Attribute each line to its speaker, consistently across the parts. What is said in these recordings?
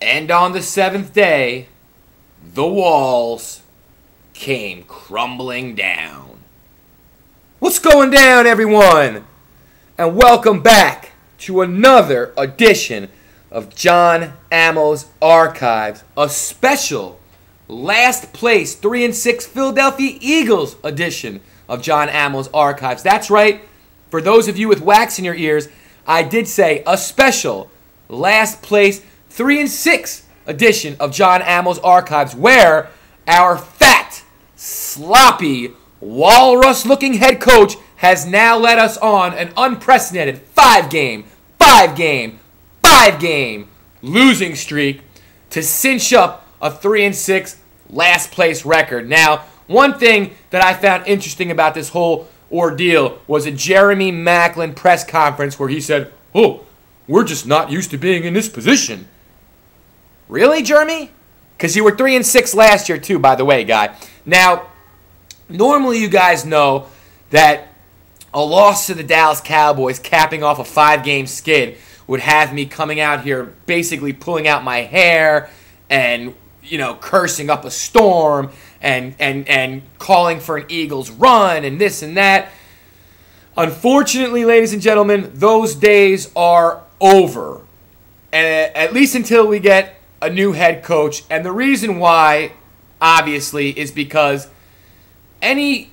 Speaker 1: And on the seventh day, the walls came crumbling down. What's going down, everyone? And welcome back to another edition of John Ammo's Archives, a special last place 3-6 Philadelphia Eagles edition of John Ammo's Archives. That's right. For those of you with wax in your ears, I did say a special last place 3-6 edition of John Ammo's Archives, where our fat, sloppy, walrus-looking head coach has now led us on an unprecedented five-game losing streak to cinch up a 3-6 last place record. Now, one thing that I found interesting about this whole ordeal was a Jeremy Maclin press conference where he said, "Oh, we're just not used to being in this position." Really, Jeremy? Because you were 3-6 last year too, by the way, guy. Now, normally you guys know that a loss to the Dallas Cowboys, capping off a 5-game skid, would have me coming out here basically pulling out my hair and, cursing up a storm and calling for an Eagles run and this and that. Unfortunately, ladies and gentlemen, those days are over, at least until we get a new head coach. And the reason why, obviously, is because any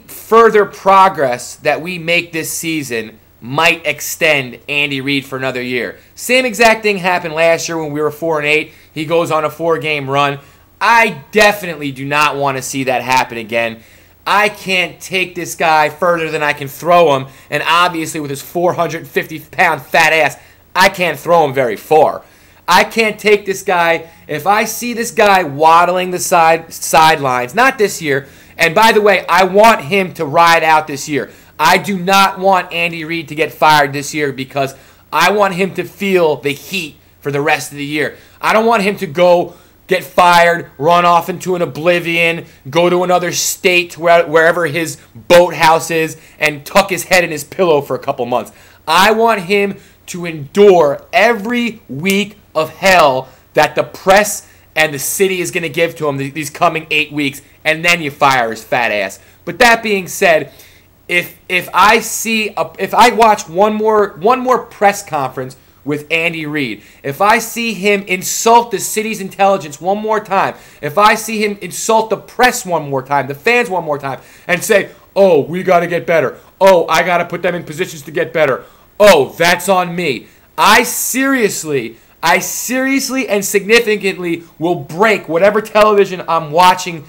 Speaker 1: further progress that we make this season might extend Andy Reid for another year. Same exact thing happened last year when we were 4-8. He goes on a 4-game run. I definitely do not want to see that happen again. I can't take this guy further than I can throw him, and obviously with his 450-pound fat ass, I can't throw him very far. I can't take this guy. If I see this guy waddling the sidelines, not this year, and by the way, I want him to ride out this year. I do not want Andy Reid to get fired this year because I want him to feel the heat for the rest of the year. I don't want him to go get fired, run off into an oblivion, go to another state wherever his boathouse is, and tuck his head in his pillow for a couple months. I want him to endure every week of hell that the press and the city is going to give to him these coming 8 weeks, and then you fire his fat ass. But that being said, if I watch one more press conference with Andy Reid, if I see him insult the city's intelligence one more time, if I see him insult the press one more time, the fans one more time, and say, "Oh, we got to get better. Oh, I got to put them in positions to get better. Oh, that's on me," I seriously and significantly will break whatever television I'm watching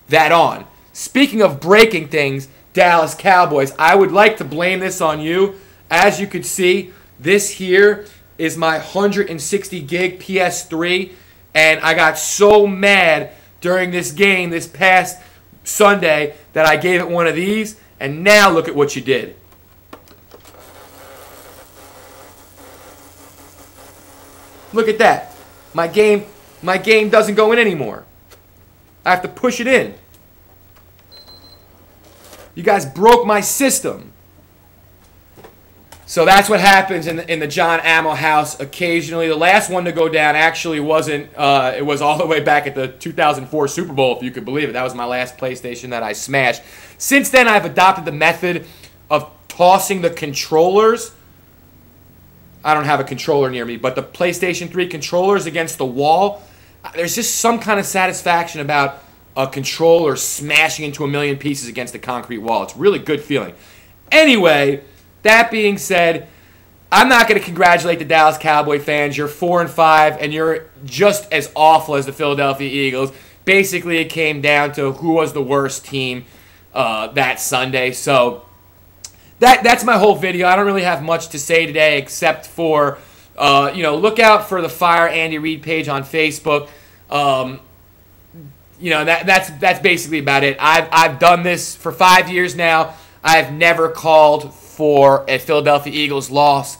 Speaker 1: that on. Speaking of breaking things, Dallas Cowboys, I would like to blame this on you. As you could see, this here is my 160 gig PS3, and I got so mad during this game this past Sunday that I gave it one of these, and now look at what you did. Look at that. My game doesn't go in anymore. I have to push it in. You guys broke my system. So that's what happens in the John Ammo house occasionally. The last one to go down actually wasn't. It was all the way back at the 2004 Super Bowl, if you could believe it. That was my last PlayStation that I smashed. Since then, I've adopted the method of tossing the controllers. I don't have a controller near me, but the PlayStation 3 controllers against the wall. There's just some kind of satisfaction about a controller smashing into a million pieces against the concrete wall. It's a really good feeling. Anyway, that being said, I'm not going to congratulate the Dallas Cowboy fans. You're 4-5, and you're just as awful as the Philadelphia Eagles. Basically, it came down to who was the worst team that Sunday. So that's my whole video. I don't really have much to say today except for, look out for the Fire Andy Reid page on Facebook. That's basically about it. I've done this for 5 years now. I've never called for a Philadelphia Eagles loss.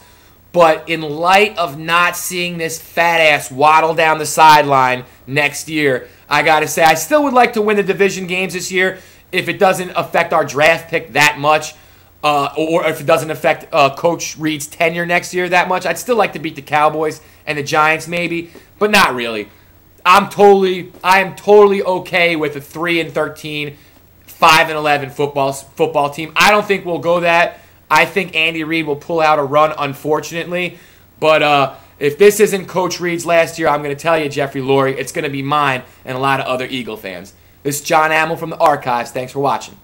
Speaker 1: But in light of not seeing this fat ass waddle down the sideline next year, I got to say I still would like to win the division games this year if it doesn't affect our draft pick that much. or if it doesn't affect Coach Reid's tenure next year that much. I'd still like to beat the Cowboys and the Giants maybe, but not really. I am totally okay with a 3-13, 5-11 football team. I don't think we'll go that. I think Andy Reid will pull out a run, unfortunately. But if this isn't Coach Reid's last year, I'm going to tell you, Jeffrey Lurie, it's going to be mine and a lot of other Eagle fans. This is John Hamill from the Archives. Thanks for watching.